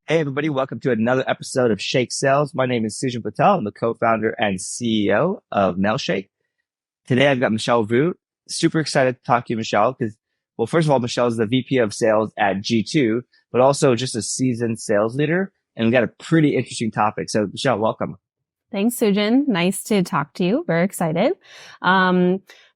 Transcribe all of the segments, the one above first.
Hey, everybody. Welcome to another episode of Shake Sales. My name is Sujan Patel. I'm the co-founder and CEO of Mailshake. Today, I've got Michelle Vu. Super excited to talk to you, Michelle, because, well, first of all, Michelle is the VP of sales at G2, but also just a seasoned sales leader. And we got a pretty interesting topic. So, Michelle, welcome. Thanks, Sujan. Nice to talk to you. Very excited.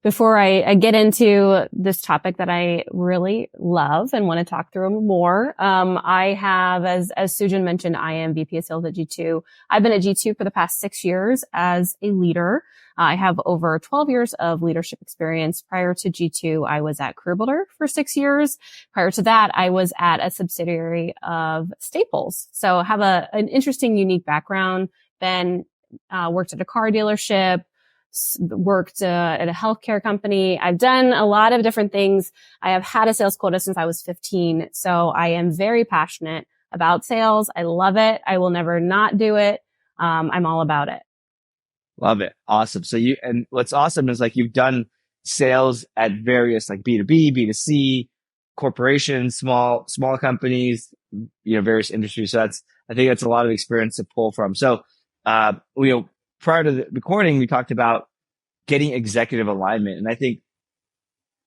Before I get into this topic that I really love and want to talk through more, I have, as Sujan mentioned, I am VP of Sales at G2. I've been at G2 for the past 6 years as a leader. I have over 12 years of leadership experience. Prior to G2, I was at CareerBuilder for 6 years. Prior to that, I was at a subsidiary of Staples. So I have an interesting, unique background. Then worked at a car dealership, worked at a healthcare company. I've done a lot of different things. I have had a sales quota since I was 15. So I am very passionate about sales. I love it. I will never not do it. I'm all about it. Love it. Awesome. So and what's awesome is like you've done sales at various like B2B, B2C, corporations, small companies, various industries. So I think that's a lot of experience to pull from. So, prior to the recording, we talked about getting executive alignment. And I think,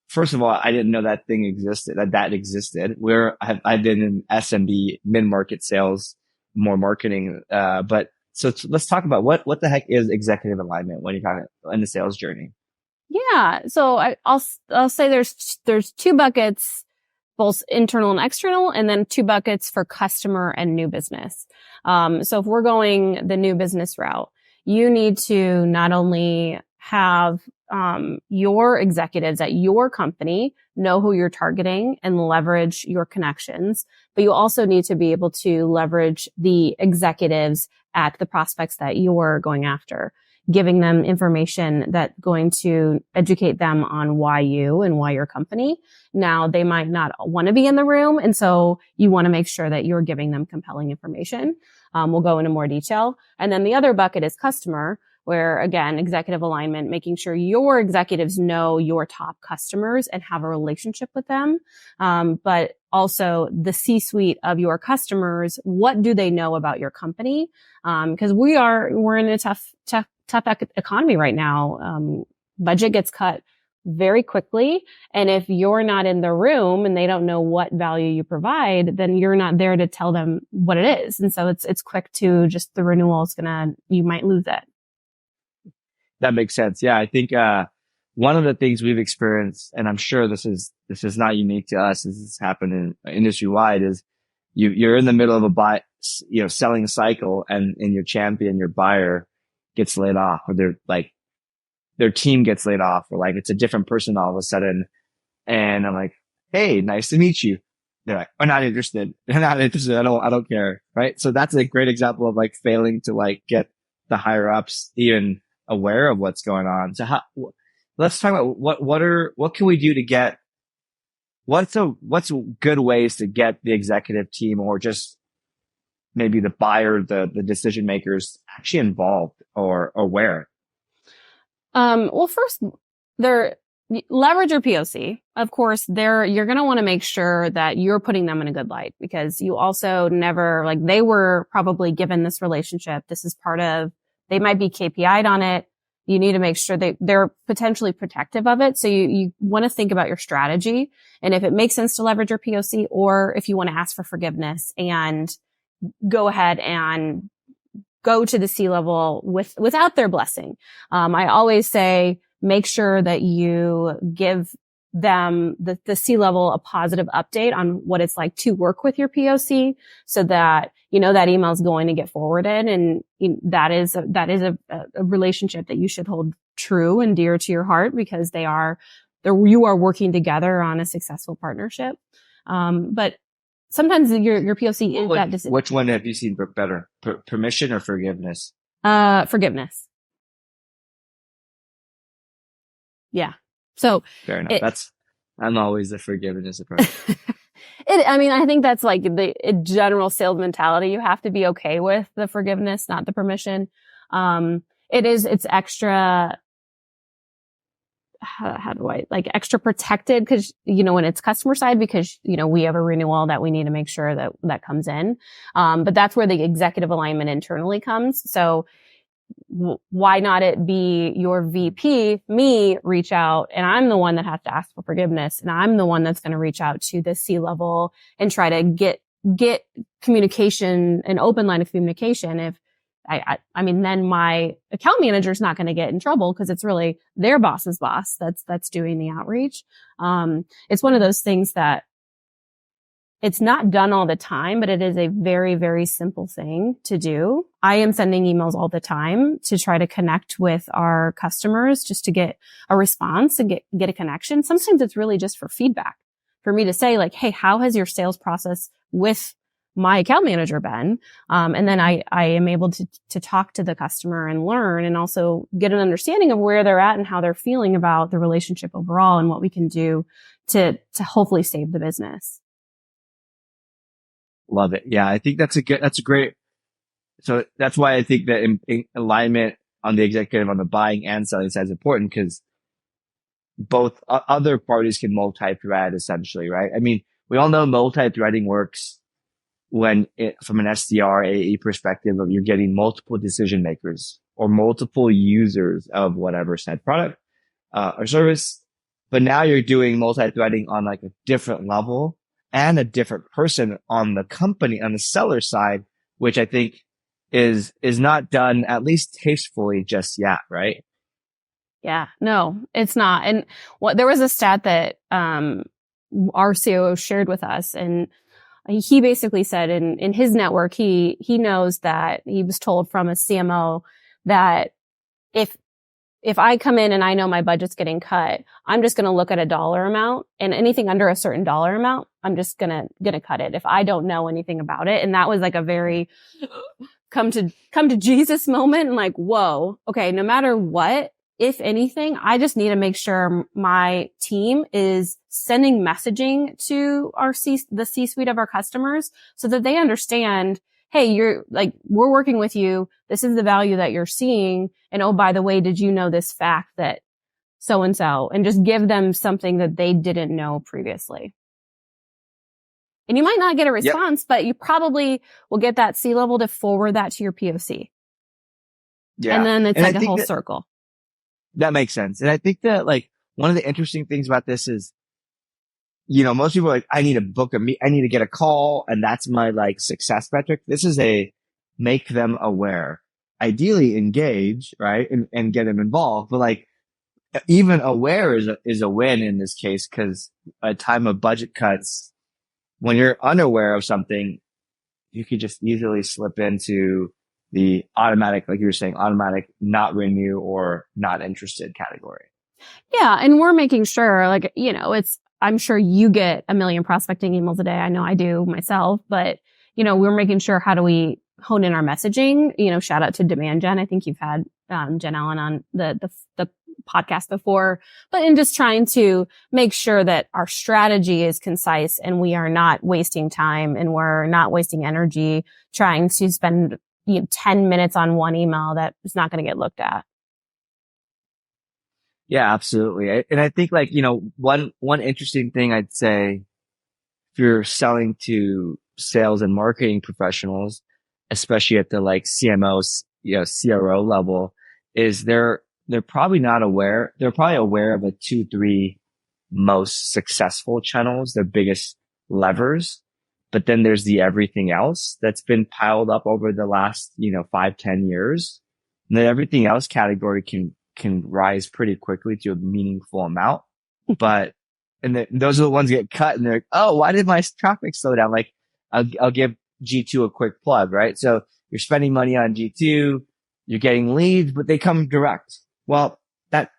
first of all, I didn't know that thing existed, that existed. I've been in SMB, mid-market sales, more marketing. But let's talk about what the heck is executive alignment when you're kind of in the sales journey. Yeah. So I'll say there's two buckets, both internal and external, and then two buckets for customer and new business. So if we're going the new business route, you need to not only have your executives at your company know who you're targeting and leverage your connections, but you also need to be able to leverage the executives at the prospects that you're going after, giving them information that's going to educate them on why you and why your company. Now, they might not want to be in the room, and so you want to make sure that you're giving them compelling information. We'll go into more detail. And then the other bucket is customer, where, again, executive alignment, making sure your executives know your top customers and have a relationship with them. But also the C-suite of your customers, what do they know about your company? Because we're in a tough economy right now. Budget gets cut very quickly. And if you're not in the room and they don't know what value you provide, then you're not there to tell them what it is. And so it's quick to just the renewal is you might lose it. That makes sense. Yeah. I think, one of the things we've experienced, and I'm sure this is not unique to us, this has happened industry wide, is you're in the middle of a selling cycle and your champion, your buyer gets laid off, or their team gets laid off, or like it's a different person all of a sudden. And I'm like, hey, nice to meet you. They're like, I'm not interested. They're not interested. I don't care. Right. So that's a great example of like failing to like get the higher ups even aware of what's going on. So let's talk about what can we do to get, what's good ways to get the executive team or just maybe the buyer, the decision makers actually involved or aware? Well, first, leverage your POC. Of course, you're going to want to make sure that you're putting them in a good light, because you also never, like, they were probably given this relationship. This is they might be KPI'd on it. You need to make sure they're potentially protective of it. So you want to think about your strategy, and if it makes sense to leverage your POC, or if you want to ask for forgiveness and go ahead and go to the C-level without their blessing. I always say, make sure that you give them, the C-level, a positive update on what it's like to work with your POC, so that, that email is going to get forwarded. And that is a relationship that you should hold true and dear to your heart, because you are working together on a successful partnership. But sometimes your POC is that decision. Which one have you seen better? Permission or forgiveness? Forgiveness. Yeah. So fair enough. I'm always the forgiveness approach. I think that's like the general sales mentality. You have to be okay with the forgiveness, not the permission. It's extra how do I like extra protected because, when it's customer side, because, we have a renewal that we need to make sure that that comes in. But that's where the executive alignment internally comes. So why not it be your VP, me reach out, and I'm the one that has to ask for forgiveness. And I'm the one that's going to reach out to the C-level and try to get communication, an open line of communication. If I mean, then my account manager is not going to get in trouble because it's really their boss's boss that's doing the outreach. It's one of those things that it's not done all the time, but it is a very, very simple thing to do. I am sending emails all the time to try to connect with our customers just to get a response and get a connection. Sometimes it's really just for feedback, for me to say like, hey, how has your sales process with my account manager been? And then I am able to talk to the customer and learn and also get an understanding of where they're at and how they're feeling about the relationship overall and what we can do to hopefully save the business. Love it. Yeah. I think that's a great. So that's why I think that in alignment on the executive, on the buying and selling side is important because both other parties can multi-thread essentially, right? I mean, we all know multi-threading works when from an SDR AE perspective of you're getting multiple decision makers or multiple users of whatever said product, or service. But now you're doing multi-threading on like a different level and a different person on the company, on the seller side, which I think is not done at least tastefully just yet, right? Yeah, no, it's not. And there was a stat that, our COO shared with us, and he basically said in his network, he knows that he was told from a CMO that if I come in and I know my budget's getting cut, I'm just going to look at a dollar amount, and anything under a certain dollar amount, I'm just going to cut it if I don't know anything about it. And that was like a very come to Jesus moment. And like, whoa, okay, no matter what, if anything, I just need to make sure my team is sending messaging to the C-suite of our customers so that they understand, hey, we're working with you. This is the value that you're seeing. And oh, by the way, did you know this fact that so-and-so, and just give them something that they didn't know previously. And you might not get a response, but you probably will get that C-level to forward that to your POC. Yeah. And then it's like a whole circle. That makes sense. And I think that like one of the interesting things about this is, most people are like, I need I need to get a call, and that's my like success metric. This is a make them aware, ideally engage, right? And get them involved. But like even aware is a win in this case, because at a time of budget cuts, when you're unaware of something, you could just easily slip into the automatic, like you were saying, automatic not renew or not interested category. Yeah. And we're making sure, like, I'm sure you get a million prospecting emails a day. I know I do myself, but, we're making sure, how do we hone in our messaging? Shout out to Demand Gen. I think you've had, Jen Allen on the podcast before, but in just trying to make sure that our strategy is concise and we are not wasting time and we're not wasting energy trying to spend 10 minutes on one email that is not going to get looked at. Yeah, absolutely. And I think like, one interesting thing I'd say, if you're selling to sales and marketing professionals, especially at the like CMOs, CRO level, is they're probably not aware. They're probably aware of the 2-3 most successful channels, their biggest levers. But then there's the everything else that's been piled up over the last, 5-10 years. And then everything else category can rise pretty quickly to a meaningful amount. But, and those are the ones that get cut, and they're like, oh, why did my traffic slow down? Like, I'll give G2 a quick plug, right? So you're spending money on G2, you're getting leads, but they come direct. Well, that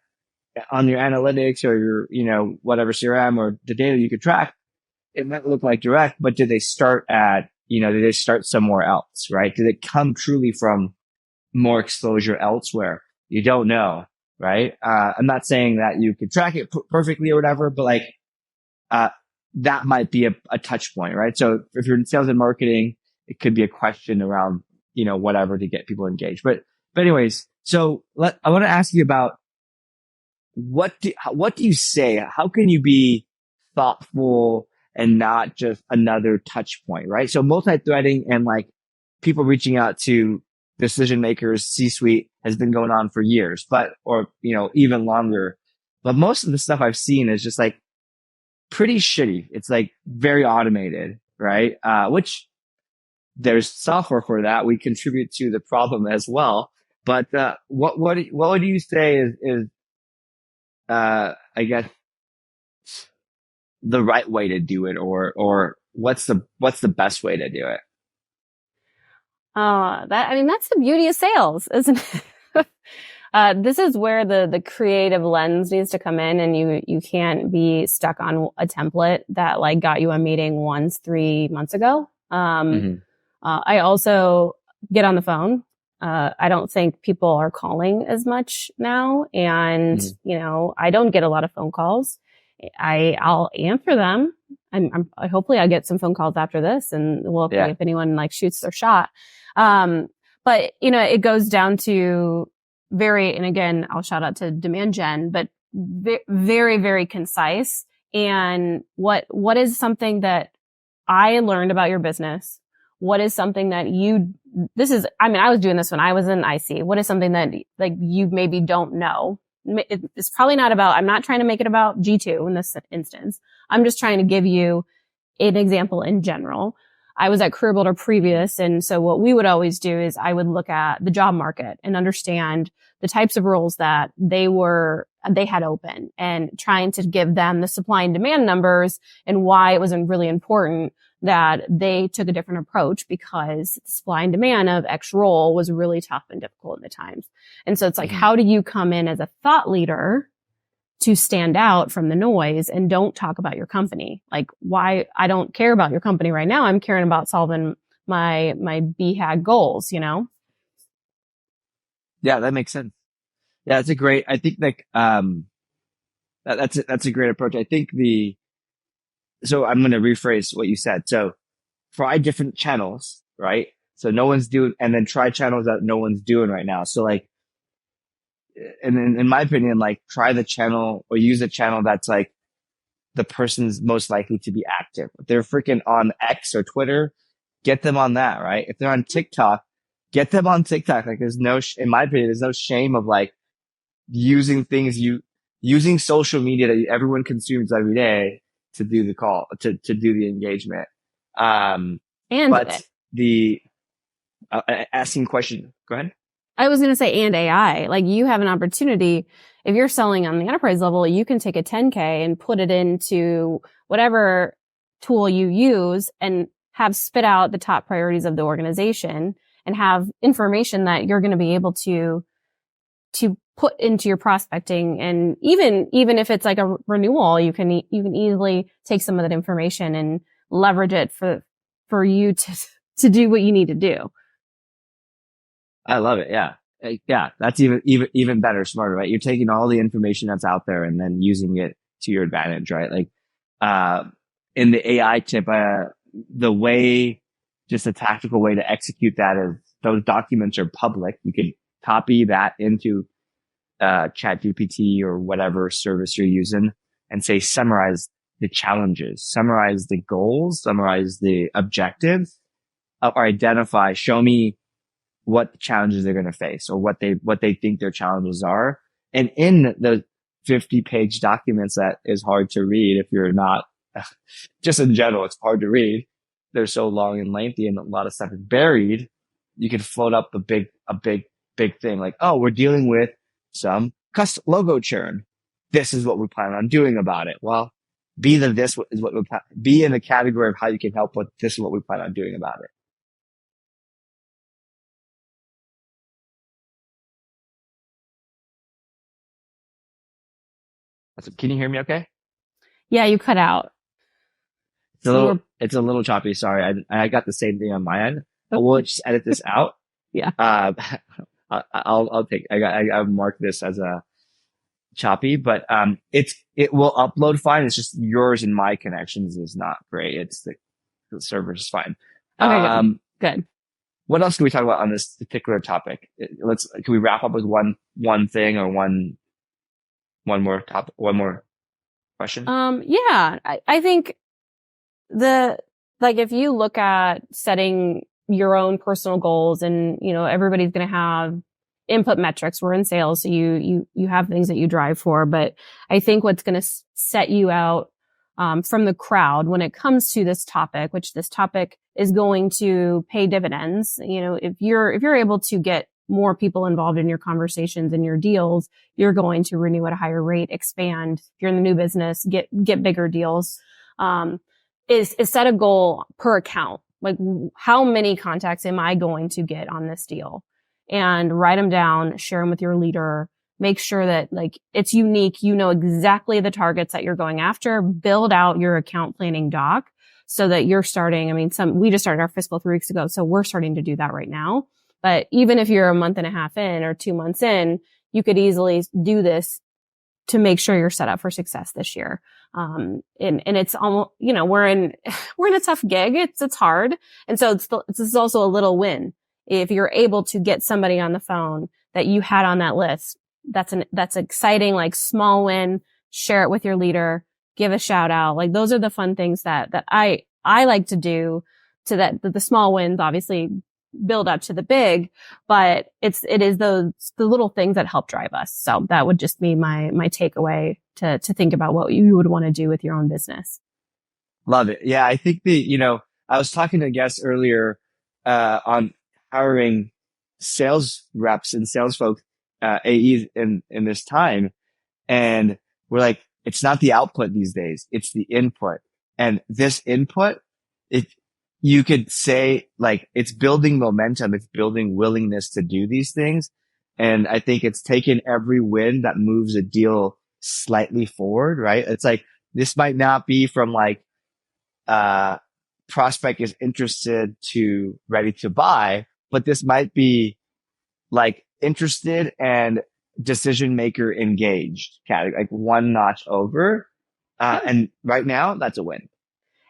on your analytics or your, whatever CRM or the data you could track, it might look like direct, but did they start did they start somewhere else, right? Did it come truly from more exposure elsewhere? You don't know, right? I'm not saying that you could track it perfectly or whatever, but like, that might be a touch point, right? So if you're in sales and marketing, it could be a question around, whatever to get people engaged. But anyways, so I want to ask you about what do you say? How can you be thoughtful and not just another touch point, right? So multi-threading and like people reaching out to decision makers, C-suite has been going on for years, or, even longer. But most of the stuff I've seen is just like pretty shitty. It's like very automated, right? Which there's software for that. We contribute to the problem as well. But, what would you say is I guess the right way to do it, or what's the best way to do it? That's the beauty of sales, isn't it? This is where the creative lens needs to come in, and you can't be stuck on a template that like got you a meeting once 3 months ago. Mm-hmm. I also get on the phone. I don't think people are calling as much now. And, I don't get a lot of phone calls. I'll answer them. Hopefully I'll get some phone calls after this, and we'll see if anyone like shoots their shot. But it goes down to and again, I'll shout out to demand gen, but very, very concise. And what is something that I learned about your business? What is something that I was doing this when I was in IC. What is something that like you maybe don't know? It's probably not I'm not trying to make it about G2 in this instance. I'm just trying to give you an example in general. I was at Career Builder previous. And so what we would always do is I would look at the job market and understand the types of roles that they had open, and trying to give them the supply and demand numbers and why it was really important that they took a different approach, because the supply and demand of X role was really tough and difficult at the times. And so it's like, how do you come in as a thought leader to stand out from the noise and don't talk about your company? Like, why I don't care about your company right now. I'm caring about solving my BHAG goals, Yeah, that makes sense. Yeah, I think like, that's a great approach. I think so I'm going to rephrase what you said. So try different channels, right? So no one's doing, and then try channels that no one's doing right now. So like, and in my opinion, like try the channel or use a channel that's like the person's most likely to be active. If they're freaking on X or Twitter, get them on that, right? If they're on TikTok, get them on TikTok. Like in my opinion, there's no shame of like using social media that everyone consumes every day to do the call, to do the engagement. But asking question, go ahead. I was going to say, and AI, like you have an opportunity. If you're selling on the enterprise level, you can take a 10K and put it into whatever tool you use and have spit out the top priorities of the organization and have information that you're going to be able to put into your prospecting. And even if it's like a renewal, you can easily take some of that information and leverage it for you to do what you need to do. I love it. Yeah. Yeah. That's even better, smarter, right? You're taking all the information that's out there and then using it to your advantage, right? Like, in the AI tip, just a tactical way to execute that is those documents are public. You can copy that into, ChatGPT or whatever service you're using and say, summarize the challenges, summarize the goals, summarize the objectives, or show me what challenges they're going to face or what they think their challenges are. And in the 50-page documents that is hard to read if you're not, just in general, it's hard to read. They're so long and lengthy and a lot of stuff is buried. You can float up a big thing like, oh, we're dealing with some custom logo churn. This is what we plan on doing about it. Well, be in the category of how you can help with this is what we plan on doing about it. Can you hear me okay? Yeah, you cut out. It's a little choppy. Sorry. I got the same thing on my end. We'll just edit this out. Yeah. I've marked this as a choppy, but, it will upload fine. It's just yours and my connections is not great. It's the server is fine. Okay. Good. What else can we talk about on this particular topic? Can we wrap up with one thing or one one more question. Yeah, I think if you look at setting your own personal goals and, everybody's going to have input metrics. We're in sales, so you have things that you drive for, but I think what's going to set you out, from the crowd when it comes to this topic, which this topic is going to pay dividends. If you're able to get more people involved in your conversations and your deals, you're going to renew at a higher rate, expand. If you're in the new business, get bigger deals. Is set a goal per account. Like, how many contacts am I going to get on this deal? And write them down, share them with your leader. Make sure that it's unique. You know exactly the targets that you're going after. Build out your account planning doc so that you're starting. We just started our fiscal 3 weeks ago, so we're starting to do that right now. But even if you're a month and a half in or 2 months in, you could easily do this to make sure you're set up for success this year. And it's almost, we're in a tough gig. It's hard. And so this is also a little win. If you're able to get somebody on the phone that you had on that list, that's exciting, small win. Share it with your leader, give a shout out. Those are the fun things that I like to do, to that the small wins obviously build up to the big, but it is the little things that help drive us. So that would just be my takeaway to think about what you would want to do with your own business. Love it. Yeah. I think I was talking to guests earlier, on hiring sales reps and sales folks, AEs in this time. And we're like, it's not the output these days. It's the input. And this input, if you could say, it's building momentum, it's building willingness to do these things. And I think it's taken every win that moves a deal slightly forward, right? It's this might not be from prospect is interested to ready to buy, but this might be interested and decision maker engaged, one notch over. And right now that's a win.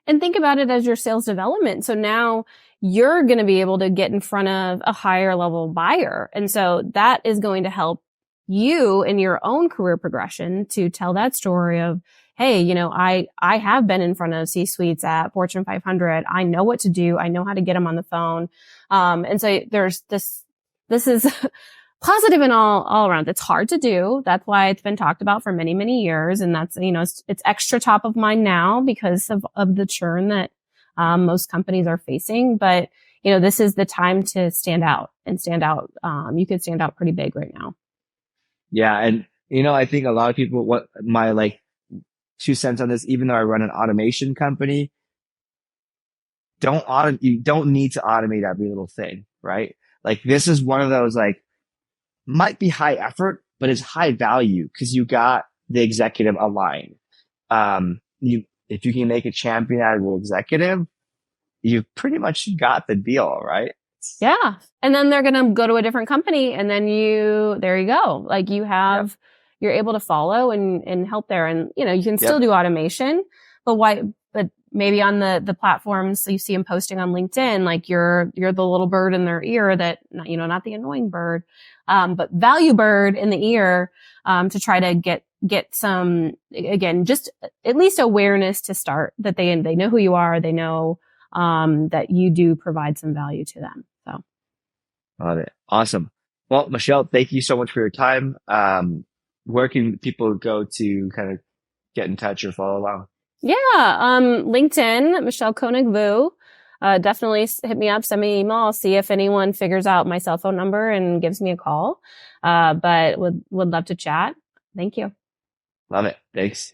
And think about it as your sales development. So now you're going to be able to get in front of a higher level buyer. And so that is going to help you in your own career progression to tell that story of, hey, I have been in front of C-suites at Fortune 500. I know what to do. I know how to get them on the phone. And so there's this is positive in all around. It's hard to do. That's why it's been talked about for many, many years. And that's, it's extra top of mind now because of the churn that, most companies are facing. But, this is the time to stand out and stand out. You could stand out pretty big right now. Yeah. And, I think a lot of people, what my 2 cents on this, even though I run an automation company, you don't need to automate every little thing, right? This is one of those, might be high effort, but it's high value because you got the executive aligned. If you can make a champion out of your executive, you pretty much got the deal, right? Yeah. And then they're going to go to a different company and then there you go. You're able to follow and help there. And, you can still do automation, but maybe on the platforms, so you see them posting on LinkedIn, you're the little bird in their ear that, not the annoying bird, but value bird in the ear, to try to get some, again, just at least awareness to start that they know who you are. They know, that you do provide some value to them. So. Love it. Awesome. Well, Michelle, thank you so much for your time. Where can people go to kind of get in touch or follow along? Yeah. LinkedIn, Michelle Koenig Vu. Definitely hit me up, send me an email. I'll see if anyone figures out my cell phone number and gives me a call. But would love to chat. Thank you. Love it. Thanks.